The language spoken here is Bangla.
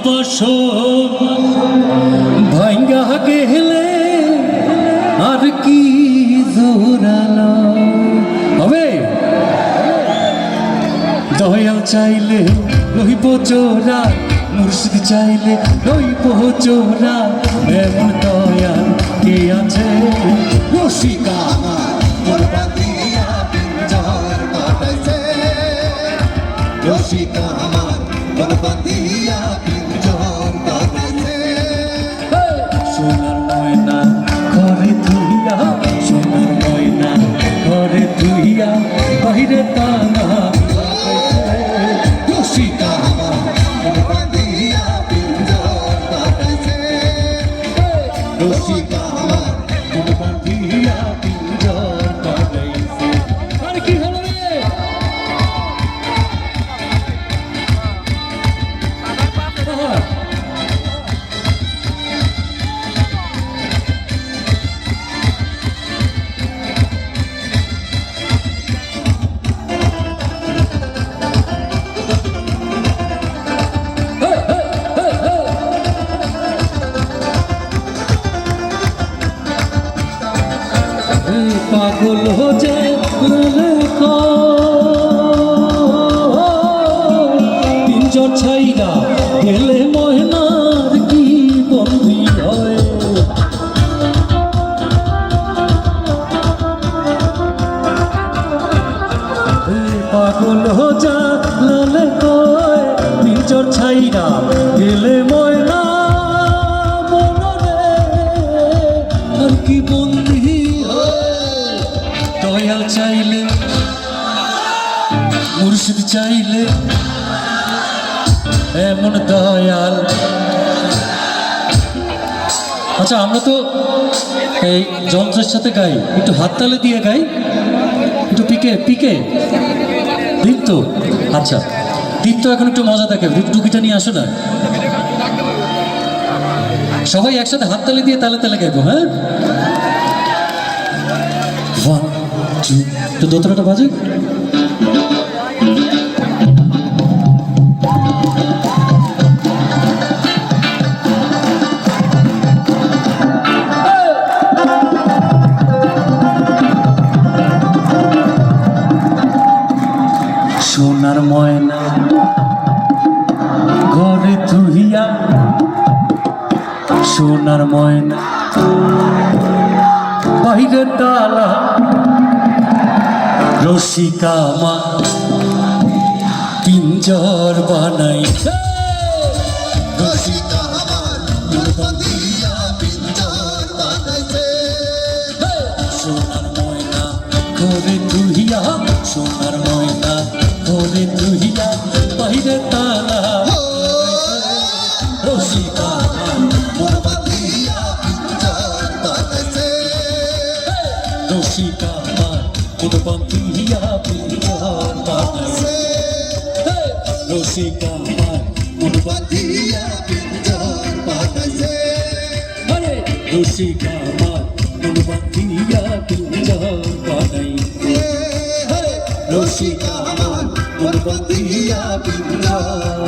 বাসর ভাঙ্গা গেলে আর কি জোরালো হবে। দয়াল চাইলে লইব জোড়া, মুর্শিদ চাইলে লইব জোড়া, এমন দয়াল কে আছে। রসিকা আমার বাঁধিয়া পিঞ্জর বানাইছে, রসিকা আমার বাঁধিয়া পিঞ্জর বানাইছে। সোনার ময়না ঘরে ধুইয়া, সোনার ময়না ঘরে ধুইয়া, বাইরে টানা রসিকা আমার বাঁধিয়া পিঞ্জর বানাইছে, রসিকা আমার বাঁধিয়া পিঞ্জর বানাইছে। আর কি হলো রে? পাগল হয়ে পিঞ্জর ছাইরা গেলে ময়নার কি বন্দি হয়। পাগল হয়ে পিঞ্জর ছাইরা গেলে ময়না মনরে আর কি বন্দি। দয়াল চাইলে মুর্শিদ চাইলে এমন দয়াল। আচ্ছা আমরা তো এই যন্ত্রের সাথে গাই, একটু হাততালি দিয়ে গাই, একটু পিকে পিকে দীপ্ত। আচ্ছা দীপ্ত এখন একটু মজা দেখে, টুকিটা নিয়ে আসো না, সবাই একসাথে হাততালি দিয়ে তালে তালে গাইবো। হ্যাঁ 1 2 তো দোতরাটা বাজে। সোনার ময়না ঘরে ধুইয়া, সোনার ময়না বাইরে তালা, রসিকা মা পিঞ্জর বানাইছে, রসিকা আমার বাঁধিয়া পিঞ্জর বানাইছে। সোনার ময়না ঘরে ধুইয়া, সোনার ময়না ঘরে ধুইয়া, বাইরে তালা, রসিকা মোর বাঁধিয়া পিঞ্জর বানাইছে, রসিকা আমার বাঁধিয়া পিঞ্জর বানাইছে, রসিকা আমার বাঁধিয়া পিঞ্জর বানাইছে। আরে রসিকা আমার বাঁধিয়া পিঞ্জর বানাইছে, রসিকা আমার বাঁধিয়া পিঞ্জর